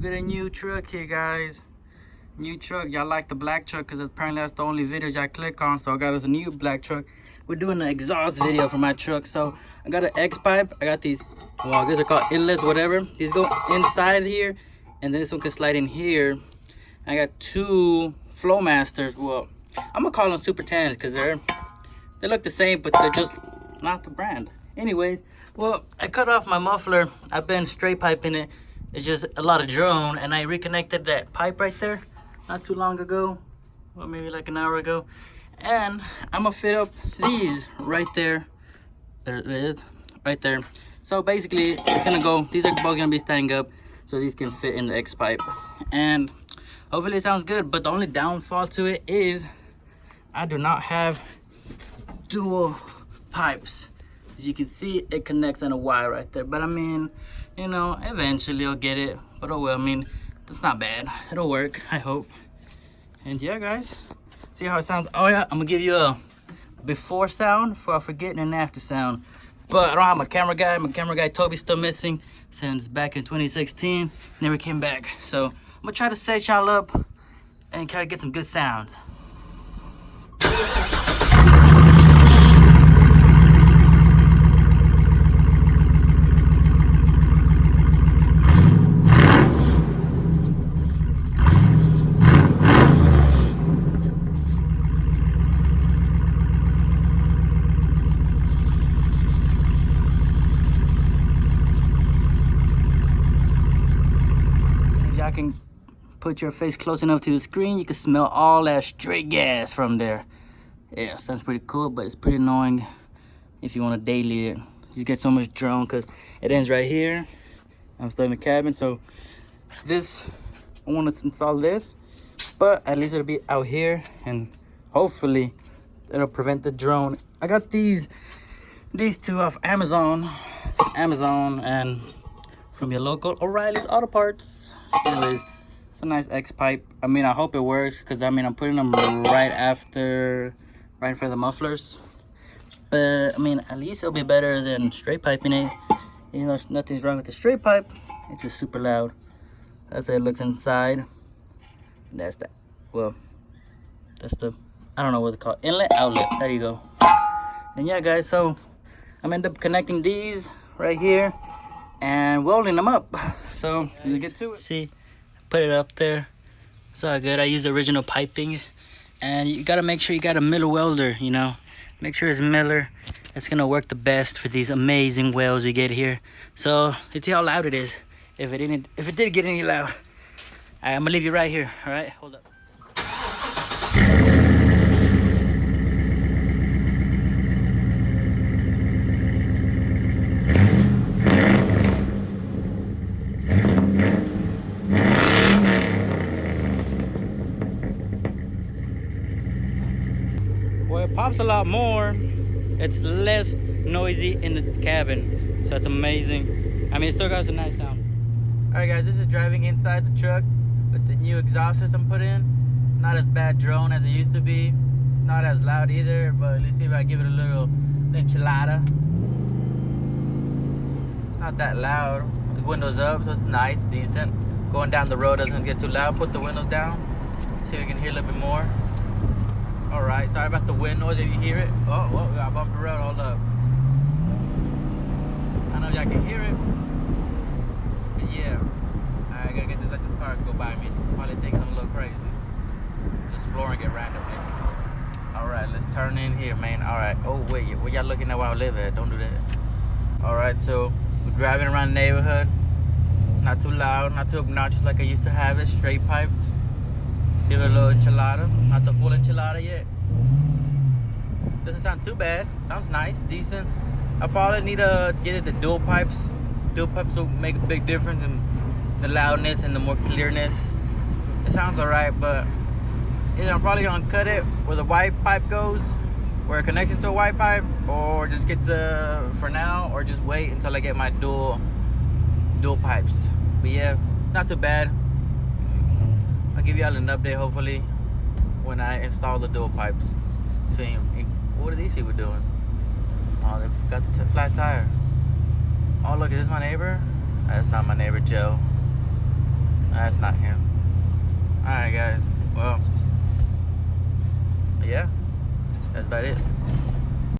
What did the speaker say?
got a new truck here, guys. New truck. Y'all like the black truck because apparently that's the only videos y'all click on. So I got us a new black truck. We're doing an exhaust video for my truck. So I got an Xpipe. I got these, well, these are called inlets, whatever. These go inside here, and then this one can slide in here. I got two Flowmasters. Well, I'm gonna call them Super 10s because they look the same, but they're just not the brand. Anyways, well, I cut off my muffler. I've been straight piping it. It's just a lot of drone, and I reconnected that pipe right there not too long ago, or maybe like an hour ago. And I'm gonna fit up these right there. There it is, right there. So basically, it's gonna go. These are both gonna be standing up, so these can fit in the Xpipe. And hopefully, it sounds good. But the only downfall to it is I do not have dual pipes. As you can see, it connects on a wire right there. But I mean, you know, eventually I'll get it. But oh well, I mean, that's not bad. It'll work, I hope. And yeah, guys, see how it sounds? Oh yeah, I'm gonna give you a before sound before I forget, and an after sound. But I don't have my camera guy. My camera guy Toby's still missing since back in 2016. Never came back. So I'm gonna try to set y'all up and try to get some good sounds. Y'all can put your face close enough to the screen, you can smell all that straight gas from there. Yeah, sounds pretty cool, but it's pretty annoying if you want to daily it. You get so much drone because it ends right here. I'm still in the cabin, so this, I want to install this, but at least it'll be out here, and hopefully it'll prevent the drone. I got these two off Amazon, and from your local O'Reilly's Auto Parts. Anyways, it's a nice Xpipe. I mean, I hope it works because I mean, I'm putting them right after the mufflers. But I mean, at least it'll be better than straight piping it. You know, nothing's wrong with the straight pipe. It's just super loud. That's how it looks inside. That's that. Well, that's the, I don't know what they call it. Inlet, outlet. There you go. And yeah, guys, so I'm end up connecting these right here and welding them up. So let's get to it. See, put it up there. It's all good. I used the original piping, and you gotta make sure you got a Miller welder. You know, make sure it's Miller. It's gonna work the best for these amazing welds you get here. So let's see how loud it is. If it did get any loud. All right, I'm gonna leave you right here. All right, hold up. Well, it pops a lot more. It's less noisy in the cabin, so it's amazing. I mean, it still got a nice sound. All right, guys, this is driving inside the truck with the new exhaust system put in. Not as bad drone as it used to be. Not as loud either, but let's see if I give it a little enchilada. It's not that loud. The windows up, so it's nice, decent. Going down the road doesn't get too loud. Put the windows down. See if we can hear a little bit more. All right, sorry about the wind noise if you hear it. Oh, well, we got a bumpy road, hold up. I don't know if y'all can hear it, but yeah. All right, I gotta let this car go by me. Probably thinking I'm a little crazy. Just flooring it randomly. All right, let's turn in here, man. All right, oh wait, where y'all looking at where I live at? Don't do that. All right, so we're driving around the neighborhood. Not too loud, not too obnoxious like I used to have it, straight piped. Give it a little enchilada, not the full enchilada yet. Doesn't sound too bad, sounds nice, decent. I probably need to get it the dual pipes. Dual pipes will make a big difference in the loudness and the more clearness. It sounds alright, but either I'm probably gonna cut it where the white pipe goes, where it connects into a white pipe, or just get the, for now, or just wait until I get my dual pipes. But yeah, not too bad. I'll give y'all an update hopefully when I install the dual pipes. What are these people doing? Oh, they forgot the flat tire. Oh look, is this my neighbor? That's not my neighbor, Joe. Nah, it's not him. Alright guys, well, yeah, that's about it.